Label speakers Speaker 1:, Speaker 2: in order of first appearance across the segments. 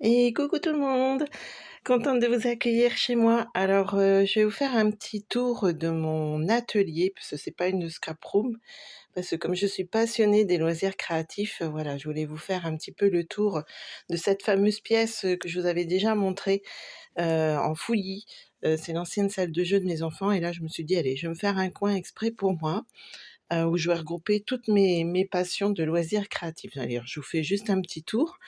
Speaker 1: Et coucou tout le monde! Contente de vous accueillir chez moi. Alors, je vais vous faire un petit tour de mon atelier, parce que c'est pas une scrap room, parce que comme je suis passionnée des loisirs créatifs, voilà, je voulais vous faire un petit peu le tour de cette fameuse pièce, que je vous avais déjà montrée, en fouillis. C'est l'ancienne salle de jeu de mes enfants et là, je me suis dit: «Allez, je vais me faire un coin exprès pour moi». Où je vais regrouper toutes mes passions de loisirs créatifs. D'ailleurs, je vous fais juste un petit tour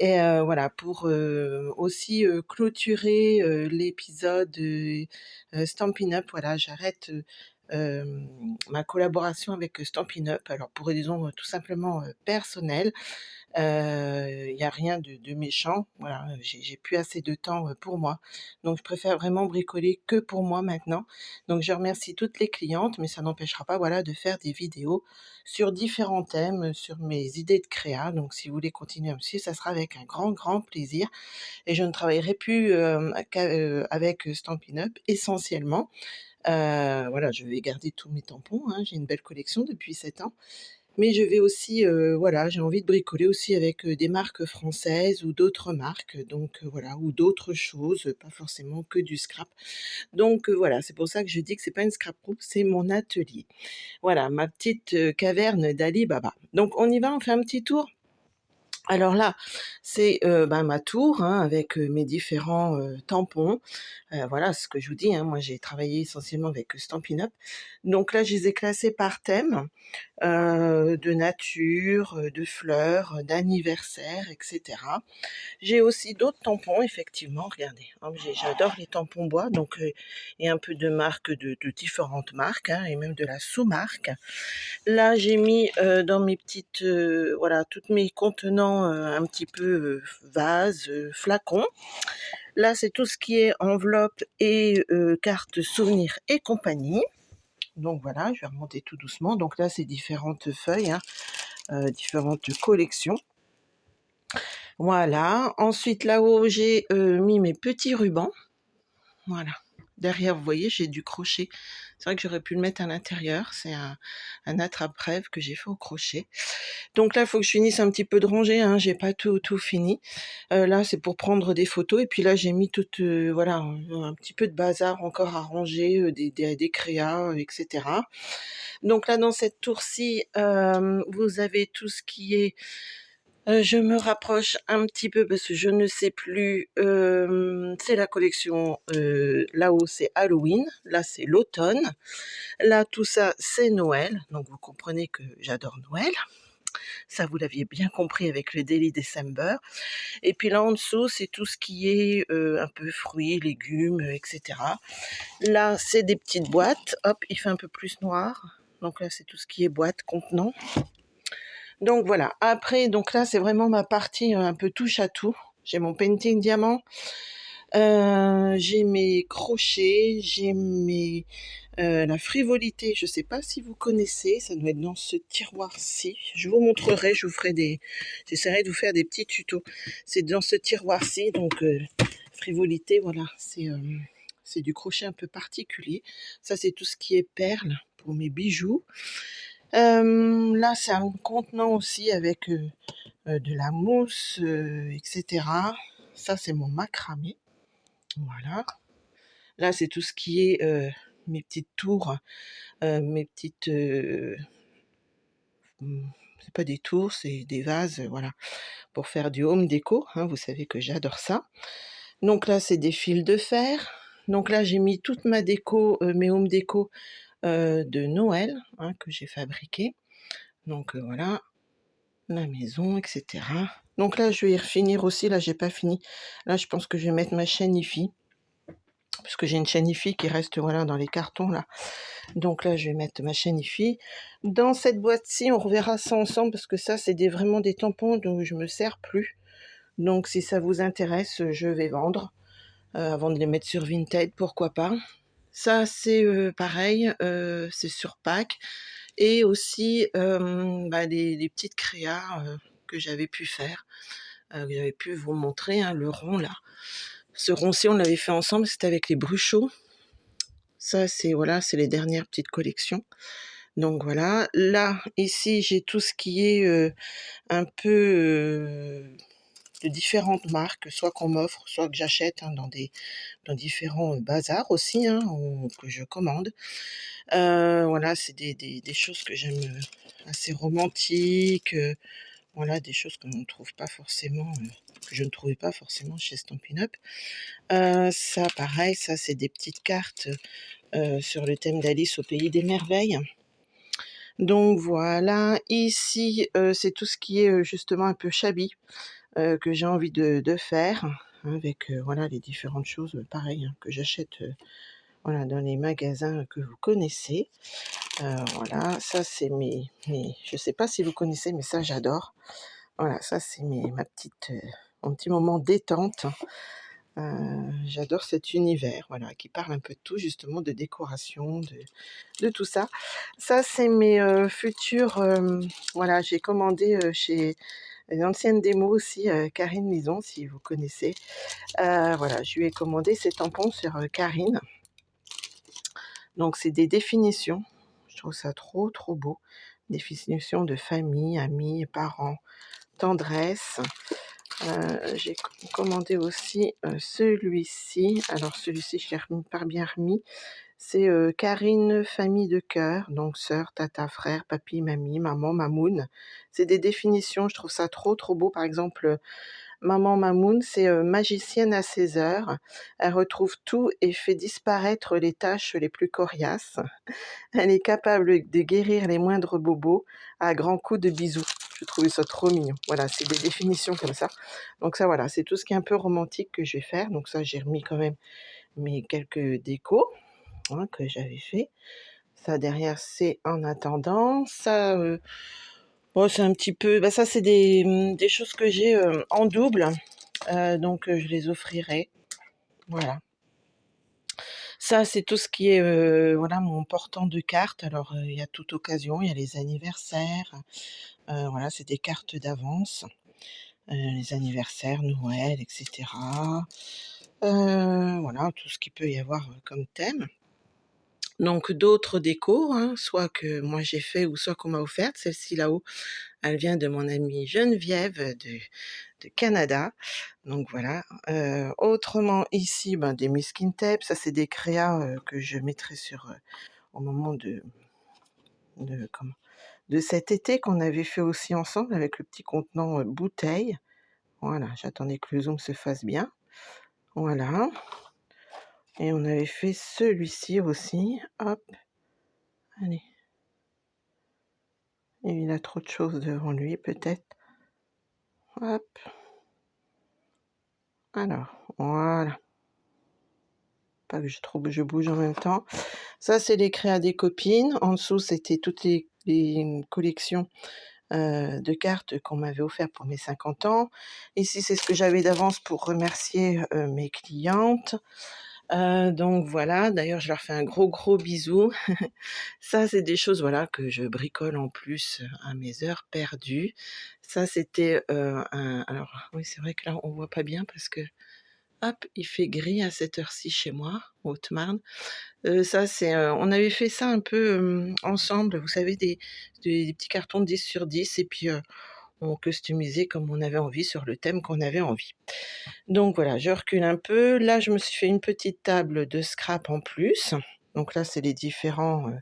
Speaker 1: et voilà pour, aussi, clôturer, l'épisode, Stampin' Up. Voilà, j'arrête, ma collaboration avec, Stampin' Up. Alors pour des raisons, tout simplement, personnelles. Il y a rien de méchant, voilà, j'ai plus assez de temps, pour moi. Donc je préfère vraiment bricoler que pour moi maintenant. Donc je remercie toutes les clientes, mais ça n'empêchera pas, voilà, de faire des vidéos sur différents thèmes, sur mes idées de créa. Donc si vous voulez continuer à me suivre, ça sera avec un grand, grand plaisir et je ne travaillerai plus, avec, Stampin' Up essentiellement. Voilà, je vais garder tous mes tampons, hein, j'ai une belle collection depuis 7 ans. Mais je vais aussi, voilà, j'ai envie de bricoler aussi avec, des marques françaises ou d'autres marques, donc voilà, ou d'autres choses, pas forcément que du scrap. Donc voilà, c'est pour ça que je dis que c'est pas une scrap room, c'est mon atelier. Voilà, ma petite, caverne d'Ali Baba. Donc on y va, on fait un petit tour? Alors là, c'est, ma tour, hein, avec, mes différents, tampons. Voilà, ce que je vous dis, hein, moi j'ai travaillé essentiellement avec, Stampin' Up. Donc là, je les ai classés par thème, de nature, de fleurs, d'anniversaire et cetera. J'ai aussi d'autres tampons effectivement, regardez, hop, j'adore les tampons bois, donc il y a un peu de marques de différentes marques, hein, et même de la sous-marque. Là, j'ai mis, dans mes petites, voilà, toutes mes contenants, un petit peu, vases, flacons. Là, c'est tout ce qui est enveloppe et cartes souvenirs et compagnie. Donc voilà, je vais remonter tout doucement. Donc là, c'est différentes feuilles, hein, différentes collections. Voilà. Ensuite, là-haut, j'ai, mis mes petits rubans. Voilà. Derrière, vous voyez, j'ai du crochet. C'est vrai que j'aurais pu le mettre à l'intérieur. C'est un attrape-rêve que j'ai fait au crochet. Donc là, il faut que je finisse un petit peu de ranger, hein, j'ai pas tout fini. Là, c'est pour prendre des photos et puis là, j'ai mis toute, voilà, un petit peu de bazar encore à ranger, des créas, et cetera. Donc là, dans cette tour-ci, vous avez tout ce qui est, je me rapproche un petit peu parce que je ne sais plus, c'est la collection, là-haut, c'est Halloween, là, c'est l'automne. Là, tout ça, c'est Noël, donc vous comprenez que j'adore Noël. Ça, vous l'aviez bien compris avec le Daily December. Et puis là, en dessous, c'est tout ce qui est, un peu fruits, légumes, et cetera. Là, c'est des petites boîtes. Hop, il fait un peu plus noir. Donc là, c'est tout ce qui est boîte, contenant. Donc voilà. Après, donc là, c'est vraiment ma partie, un peu touche à tout. J'ai mon painting diamant, j'ai mes crochets, j'ai mes, la frivolité, je sais pas si vous connaissez, ça doit être dans ce tiroir-ci. Je vous montrerai, je vous ferai j'essaierai de vous faire des petits tutos. C'est dans ce tiroir-ci, donc frivolité, voilà, c'est du crochet un peu particulier. Ça, c'est tout ce qui est perles pour mes bijoux. Là, c'est un contenant aussi avec, de la mousse, et cetera. Ça, c'est mon macramé, voilà. Là, c'est tout ce qui est, mes petites tours, mes petites, c'est pas des tours, c'est des vases, voilà, pour faire du home déco, hein, vous savez que j'adore ça. Donc là, c'est des fils de fer. Donc là, j'ai mis toute ma déco, mes home déco, de Noël, hein, que j'ai fabriqué. Donc voilà, la maison, et cetera. Donc là, je vais y finir aussi, là, j'ai pas fini. Là, je pense que je vais mettre ma chaîne IFI, parce que j'ai une chaîne IFI qui reste, voilà, dans les cartons, là. Donc là, je vais mettre ma chaîne IFI. Dans cette boîte-ci, on reverra ça ensemble parce que ça, c'est vraiment des tampons dont je me sers plus. Donc si ça vous intéresse, je vais vendre avant de les mettre sur Vinted, pourquoi pas. Ça, c'est pareil, c'est sur pack. Et aussi les petites créas que j'avais pu faire, que j'avais pu vous montrer, hein, le rond là. Ce rond-ci, on l'avait fait ensemble, c'était avec les Bruchot. Ça, c'est voilà, c'est les dernières petites collections. Donc voilà, là, ici, j'ai tout ce qui est, un peu, de différentes marques, soit qu'on m'offre, soit que j'achète, hein, dans différents, bazars aussi, hein, ou que je commande. Voilà, c'est des choses que j'aime, assez romantiques, voilà, des choses que que je ne trouvais pas forcément chez Stampin' Up. Ça pareil, ça c'est des petites cartes, sur le thème d'Alice au pays des merveilles. Donc voilà, ici, c'est tout ce qui est, justement un peu shabby, que j'ai envie de faire, hein, avec, voilà, les différentes choses, pareil, hein, que j'achète, voilà, dans les magasins que vous connaissez. Voilà, ça c'est mes je sais pas si vous connaissez, mais ça j'adore. Voilà, ça c'est ma petite, mon petit moment détente. J'adore cet univers, voilà, qui parle un peu de tout, justement, de décoration, de tout ça. Ça, c'est mes, futurs, voilà, j'ai commandé, chez une ancienne démo aussi, Karine Lison, si vous connaissez. Voilà, je lui ai commandé ces tampons sur, Karine. Donc c'est des définitions. Je trouve ça trop, trop beau. Définitions de famille, amis, parents, tendresse. J'ai commandé aussi, celui-ci. Alors celui-ci, je l'ai pas bien remis. C'est, Karine famille de cœur, donc sœur, tata, frère, papy, mamie, maman, mamoun. C'est des définitions, je trouve ça trop, trop beau. Par exemple, maman Mamoun, c'est, magicienne à ses heures. Elle retrouve tout et fait disparaître les tâches les plus coriaces. Elle est capable de guérir les moindres bobos à grands coups de bisous. Je trouvais ça trop mignon. Voilà, c'est des définitions comme ça. Donc ça, voilà, c'est tout ce qui est un peu romantique que je vais faire. Donc ça, j'ai remis quand même mes quelques décos, hein, que j'avais fait. Ça derrière, c'est en attendant. Ça, bon, c'est un petit peu, bah, ça c'est des choses que j'ai, en double, donc je les offrirai. Voilà. Ça, c'est tout ce qui est, voilà, mon portant de cartes. Alors, il y a toute occasion, il y a les anniversaires, voilà, c'est des cartes d'avance, les anniversaires, Noël, et cetera. Voilà, tout ce qu'il peut y avoir, comme thème. Donc d'autres décos, hein, soit que moi j'ai fait ou soit qu'on m'a offerte. Celle-ci là-haut, elle vient de mon amie Geneviève de Canada. Donc voilà. Autrement ici, ben, des Miskin Tape, ça c'est des créas, que je mettrai sur, au moment comment? De cet été qu'on avait fait aussi ensemble avec le petit contenant, bouteille. Voilà, j'attendais que le zoom se fasse bien. Voilà, et on avait fait celui-ci aussi. Hop, allez, il a trop de choses devant lui peut-être. Hop, alors, voilà. Pas que je bouge en même temps. Ça, c'est les créas des copines. En dessous, c'était toutes les collections, de cartes qu'on m'avait offert pour mes 50 ans. Ici, c'est ce que j'avais d'avance pour remercier, mes clientes. Donc voilà, d'ailleurs, je leur fais un gros, gros bisou. Ça, c'est des choses, voilà, que je bricole en plus, à mes heures perdues. Ça, c'était, alors oui, c'est vrai que là, on voit pas bien parce que, hop, il fait gris à cette heure-ci chez moi, en Haute-Marne. Ça, c'est, on avait fait ça un peu, ensemble, vous savez, des petits cartons de 10 sur 10, et puis, on customisait comme on avait envie sur le thème qu'on avait envie. Donc voilà, je recule un peu. Là, je me suis fait une petite table de scrap en plus. Donc là, c'est les différents,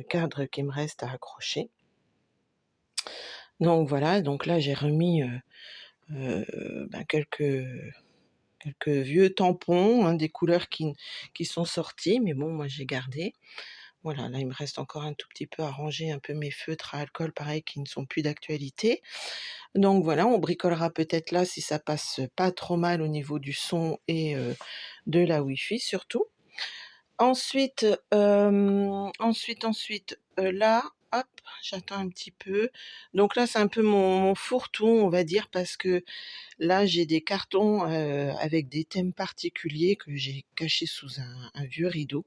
Speaker 1: cadres qui me restent à accrocher. Donc voilà, donc là, j'ai remis, ben, quelques vieux tampons, hein, des couleurs qui sont sorties, mais bon, moi, j'ai gardé. Voilà, là, il me reste encore un tout petit peu à ranger un peu mes feutres à alcool, pareil, qui ne sont plus d'actualité. Donc voilà, on bricolera peut-être là si ça passe pas trop mal au niveau du son et de la Wi-Fi surtout. Ensuite, là, hop, j'attends un petit peu. Donc là, c'est un peu mon fourre-tout, on va dire, parce que là, j'ai des cartons, avec des thèmes particuliers que j'ai cachés sous un vieux rideau.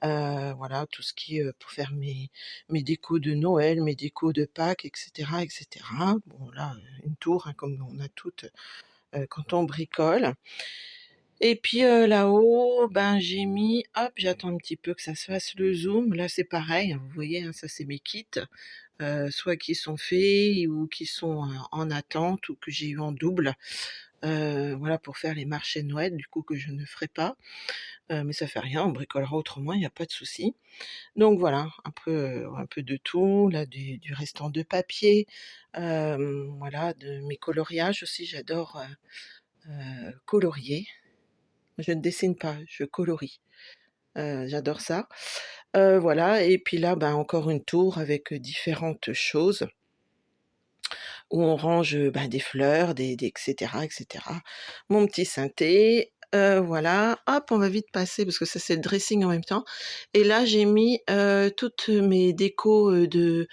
Speaker 1: Voilà, tout ce qui est, pour faire mes décos de Noël, mes décos de Pâques, et cetera, et cetera. Bon là, une tour, hein, comme on a toutes, quand on bricole. Et puis, là-haut, ben, j'ai mis, hop, j'attends un petit peu que ça se fasse le zoom. Là, c'est pareil, hein, vous voyez, hein, ça c'est mes kits. soit qui sont faits ou qui sont, en attente ou que j'ai eu en double, voilà, pour faire les marchés de Noël, du coup, que je ne ferai pas. Mais ça fait rien, on bricolera autrement, il y a pas de souci. Donc voilà, un peu de tout, là, du restant de papier, voilà, de mes coloriages aussi, j'adore, colorier. Je ne dessine pas, je colorie, j'adore ça. Voilà et puis là, ben, encore une tour avec, différentes choses où on range, bah, des fleurs, des et cetera et cetera. Mon petit synthé, voilà. Hop, on va vite passer parce que ça, c'est le dressing en même temps et là, j'ai mis, toutes mes décos, de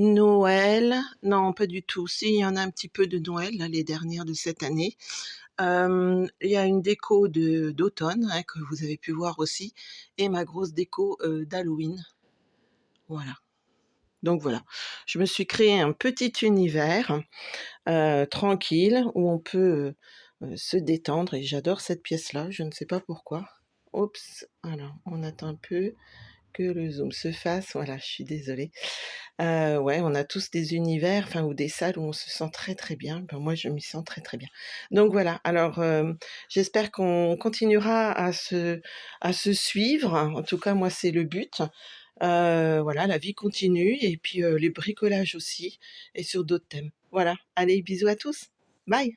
Speaker 1: Noël. Non, pas du tout. Si, il y en a un petit peu de Noël, là, les dernières de cette année. Il y a une déco de d'automne, hein, que vous avez pu voir aussi et ma grosse déco, d'Halloween. Voilà. Donc voilà, je me suis créé un petit univers, tranquille où on peut, se détendre et j'adore cette pièce-là, je ne sais pas pourquoi. Oups, alors on attend un peu que le zoom se fasse, voilà, je suis désolée. Ouais, on a tous des univers, enfin ou des salles où on se sent très, très bien. Ben, moi, je m'y sens très, très bien. Donc voilà, alors, j'espère qu'on continuera à se suivre. En tout cas, moi, c'est le but. Voilà, la vie continue et puis, les bricolages aussi et sur d'autres thèmes. Voilà, allez bisous à tous. Bye.